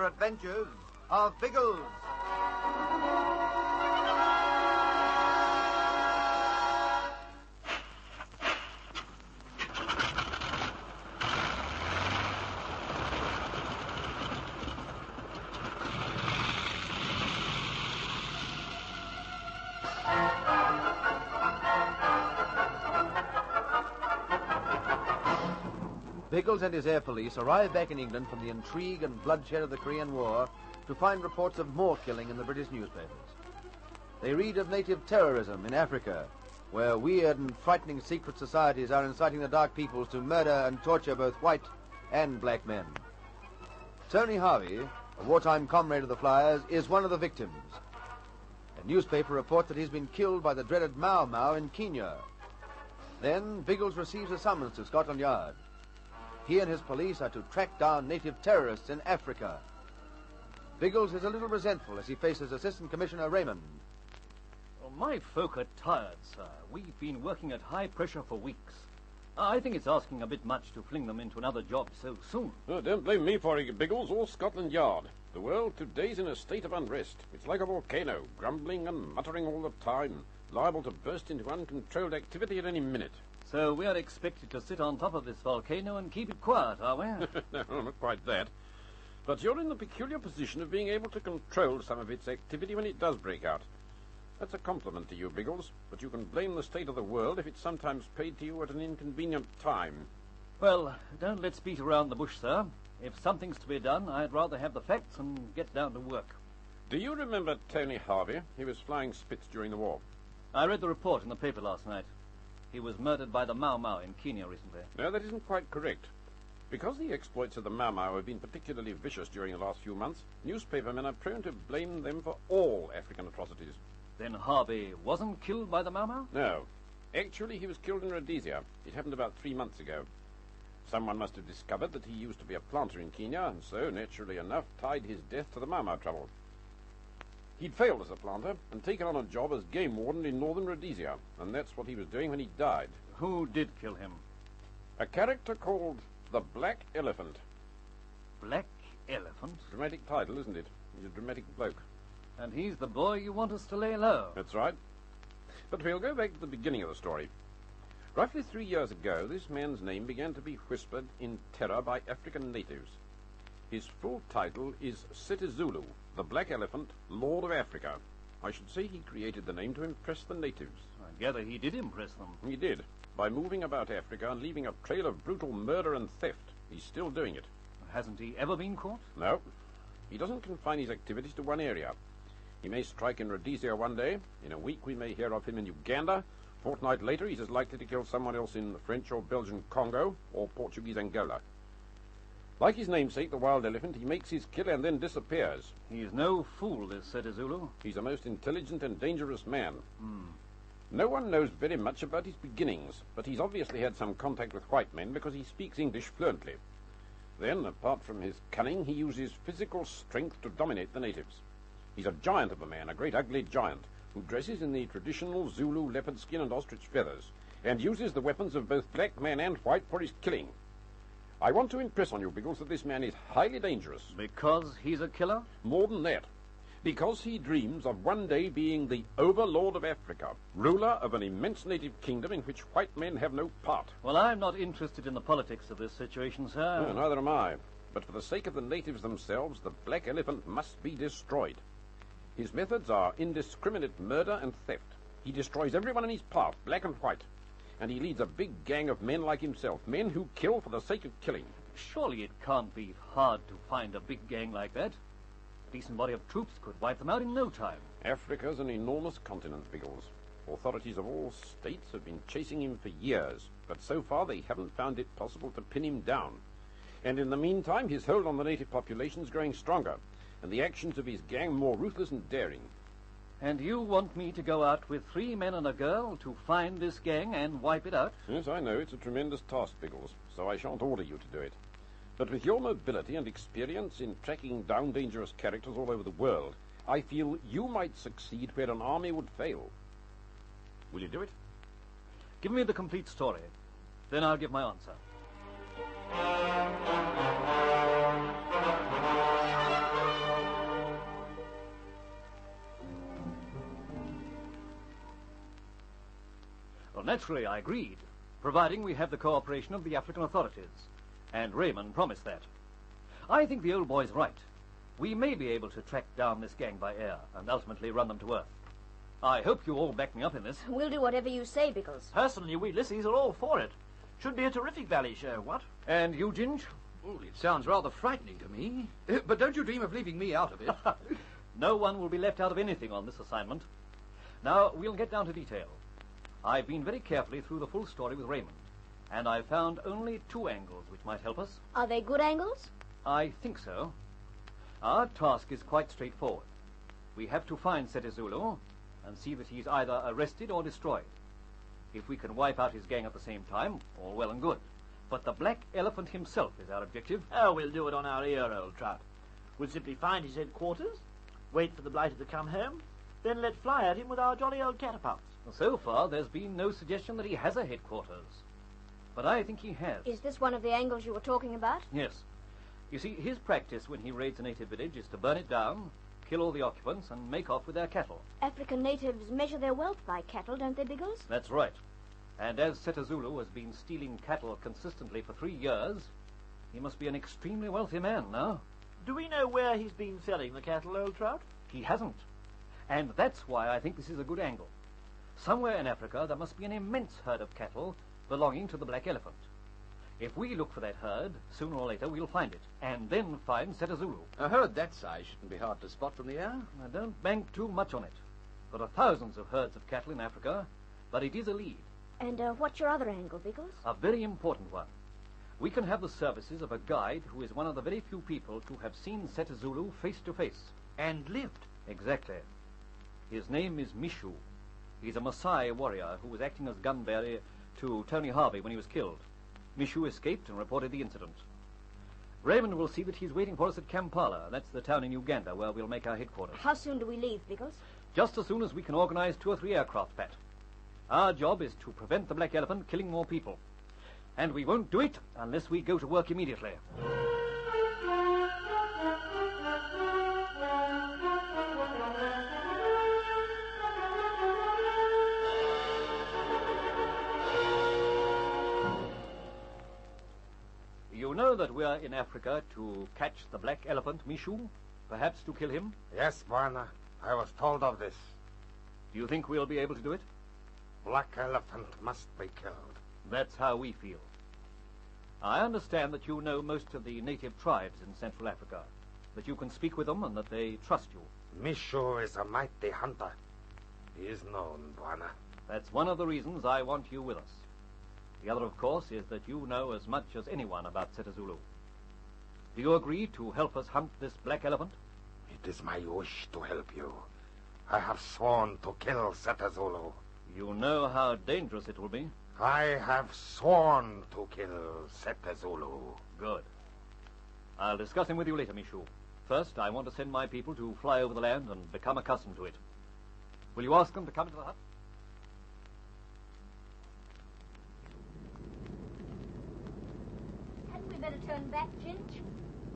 Air Adventures of Biggles. Biggles and his air police arrive back in England from the intrigue and bloodshed of the Korean War to find reports of more killing in the British newspapers. They read of native terrorism in Africa, where weird and frightening secret societies are inciting the dark peoples to murder and torture both white and black men. Tony Harvey, a wartime comrade of the Flyers, is one of the victims. A newspaper reports that he's been killed by the dreaded Mau Mau in Kenya. Then Biggles receives a summons to Scotland Yard. He and his police are to track down native terrorists in Africa. Biggles is a little resentful as he faces Assistant Commissioner Raymond. Well, my folk are tired, sir. We've been working at high pressure for weeks. I think it's asking a bit much to fling them into another job so soon. Oh, don't blame me for it, Biggles, or Scotland Yard. The world today's in a state of unrest. It's like a volcano, grumbling and muttering all the time, liable to burst into uncontrolled activity at any minute. So we are expected to sit on top of this volcano and keep it quiet, are we? No, not quite that. But you're in the peculiar position of being able to control some of its activity when it does break out. That's a compliment to you, Biggles, but you can blame the state of the world if it's sometimes paid to you at an inconvenient time. Well, don't let's beat around the bush, sir. If something's to be done, I'd rather have the facts and get down to work. Do you remember Tony Harvey? He was flying Spitz during the war. I read the report in the paper last night. He was murdered by the Mau Mau in Kenya recently. No, that isn't quite correct. Because the exploits of the Mau Mau have been particularly vicious during the last few months, newspapermen are prone to blame them for all African atrocities. Then Harvey wasn't killed by the Mau Mau? No. Actually, he was killed in Rhodesia. It happened about 3 months ago. Someone must have discovered that he used to be a planter in Kenya, and so, naturally enough, tied his death to the Mau Mau trouble. He'd failed as a planter and taken on a job as game warden in northern Rhodesia, and that's what he was doing when he died. Who did kill him? A character called the Black Elephant. Black Elephant? Dramatic title, isn't it? He's a dramatic bloke. And he's the boy you want us to lay low. That's right. But we'll go back to the beginning of the story. Roughly 3 years ago, this man's name began to be whispered in terror by African natives. His full title is Zulu, the Black Elephant, Lord of Africa. I should say he created the name to impress the natives. I gather he did impress them. He did, by moving about Africa and leaving a trail of brutal murder and theft. He's still doing it. Hasn't he ever been caught? No. He doesn't confine his activities to one area. He may strike in Rhodesia one day. In a week we may hear of him in Uganda. A fortnight later he's as likely to kill someone else in the French or Belgian Congo or Portuguese Angola. Like his namesake, the wild elephant, he makes his kill and then disappears. He's no fool, this Zulu. He's a most intelligent and dangerous man. No one knows very much about his beginnings, but he's obviously had some contact with white men because he speaks English fluently. Then, apart from his cunning, he uses physical strength to dominate the natives. He's a giant of a man, a great ugly giant, who dresses in the traditional Zulu leopard skin and ostrich feathers, and uses the weapons of both black man and white for his killing. I want to impress on you, Biggles, that this man is highly dangerous. Because he's a killer? More than that. Because he dreams of one day being the overlord of Africa, ruler of an immense native kingdom in which white men have no part. Well, I'm not interested in the politics of this situation, sir. No, neither am I. But for the sake of the natives themselves, the Black Elephant must be destroyed. His methods are indiscriminate murder and theft. He destroys everyone in his path, black and white. And he leads a big gang of men like himself, men who kill for the sake of killing. Surely it can't be hard to find a big gang like that. A decent body of troops could wipe them out in no time. Africa's an enormous continent, Biggles. Authorities of all states have been chasing him for years, but so far they haven't found it possible to pin him down. And in the meantime, his hold on the native population is growing stronger, and the actions of his gang more ruthless and daring. And you want me to go out with 3 men and a girl to find this gang and wipe it out? Yes, I know. It's a tremendous task, Biggles, so I shan't order you to do it. But with your mobility and experience in tracking down dangerous characters all over the world, I feel you might succeed where an army would fail. Will you do it? Give me the complete story. Then I'll give my answer. naturally, I agreed, providing we have the cooperation of the African authorities. And Raymond promised that. I think the old boy's right. We may be able to track down this gang by air and ultimately run them to Earth. I hope you all back me up in this. We'll do whatever you say, Biggles. Personally, we Lissies are all for it. Should be a terrific valley show, what? And you, Ginge? Well, it sounds rather frightening to me. But don't you dream of leaving me out of it. No one will be left out of anything on this assignment. Now, we'll get down to detail. I've been very carefully through the full story with Raymond, and I've found only 2 angles which might help us. Are they good angles? I think so. Our task is quite straightforward. We have to find Setezulu and see that he's either arrested or destroyed. If we can wipe out his gang at the same time, all well and good. But the Black Elephant himself is our objective. Oh, we'll do it on our ear, old trout. We'll simply find his headquarters, wait for the blighter to come home, then let fly at him with our jolly old catapults. So far, there's been no suggestion that he has a headquarters. But I think he has. Is this one of the angles you were talking about? Yes. You see, his practice when he raids a native village is to burn it down, kill all the occupants, and make off with their cattle. African natives measure their wealth by cattle, don't they, Biggles? That's right. And as Setezulu has been stealing cattle consistently for 3 years, he must be an extremely wealthy man now. Do we know where he's been selling the cattle, old trout? He hasn't. And that's why I think this is a good angle. Somewhere in Africa there must be an immense herd of cattle belonging to the Black Elephant. If we look for that herd, sooner or later we'll find it, and then find Setezulu. A herd that size shouldn't be hard to spot from the air. I don't bank too much on it. There are thousands of herds of cattle in Africa, but it is a lead. And what's your other angle, Biggles? A very important one. We can have the services of a guide who is one of the very few people to have seen Setezulu face to face. And lived. Exactly. His name is Mishu. He's a Maasai warrior who was acting as gun bearer to Tony Harvey when he was killed. Mishu escaped and reported the incident. Raymond will see that he's waiting for us at Kampala. That's the town in Uganda where we'll make our headquarters. How soon do we leave, Biggles? Just as soon as we can organize 2 or 3 aircraft, Pat. Our job is to prevent the Black Elephant killing more people. And we won't do it unless we go to work immediately. You know that we are in Africa to catch the Black Elephant, Mishu? Perhaps to kill him? Yes, Bwana. I was told of this. Do you think we'll be able to do it? Black Elephant must be killed. That's how we feel. I understand that you know most of the native tribes in Central Africa, that you can speak with them and that they trust you. Mishu is a mighty hunter. He is known, Bwana. That's one of the reasons I want you with us. The other, of course, is that you know as much as anyone about Setezulu. Do you agree to help us hunt this Black Elephant? It is my wish to help you. I have sworn to kill Setezulu. You know how dangerous it will be. I have sworn to kill Setezulu. Good. I'll discuss him with you later, Mishu. First, I want to send my people to fly over the land and become accustomed to it. Will you ask them to come into the hut? Hadn't we better turn back, Ginge?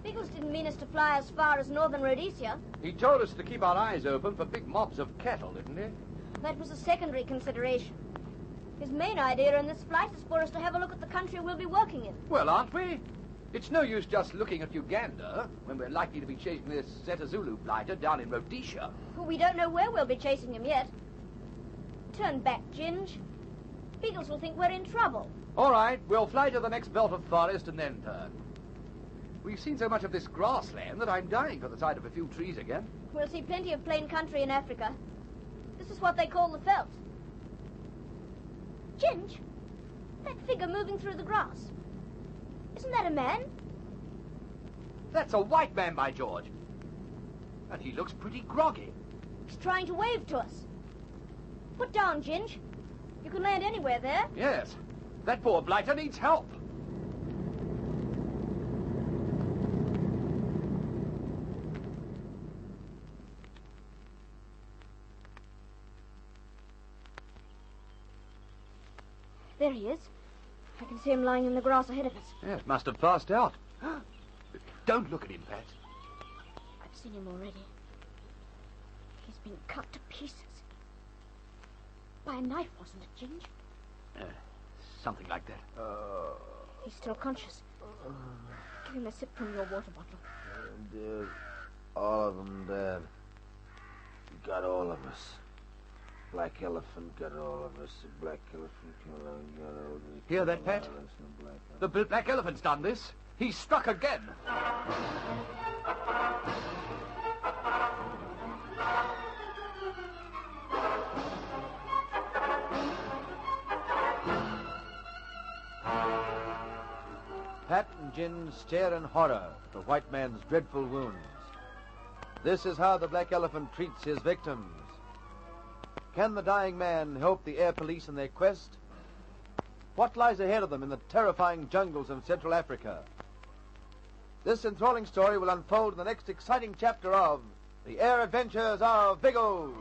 Biggles didn't mean us to fly as far as northern Rhodesia. He told us to keep our eyes open for big mobs of cattle, didn't he? That was a secondary consideration. His main idea in this flight is for us to have a look at the country we'll be working in. Well, aren't we? It's no use just looking at Uganda when we're likely to be chasing this Setezulu blighter down in Rhodesia. We don't know where we'll be chasing him yet. Turn back, Ginge. Biggles will think we're in trouble. All right, we'll fly to the next belt of forest and then turn. We've seen so much of this grassland that I'm dying for the sight of a few trees again. We'll see plenty of plain country in Africa. This is what they call the veldt. Ginge, that figure moving through the grass. Isn't that a man? That's a white man, by George. And he looks pretty groggy. He's trying to wave to us. Put down, Ginge. You can land anywhere there. Yes, that poor blighter needs help. There he is. I can see him lying in the grass ahead of us. Yes, must have passed out. Don't look at him, Pat. I've seen him already. He's been cut to pieces. By a knife, wasn't it, Ginge? Something like that. He's still conscious. Give him a sip from your water bottle. Dead. All of them dead. Got all of us. Black elephant got all of us. The black elephant got all of us. Hear that, Pat? The black elephant's done this. He's struck again. Pat and Gin stare in horror at the white man's dreadful wounds. This is how the black elephant treats his victims. Can the dying man help the air police in their quest? What lies ahead of them in the terrifying jungles of Central Africa? This enthralling story will unfold in the next exciting chapter of The Air Adventures of Biggles.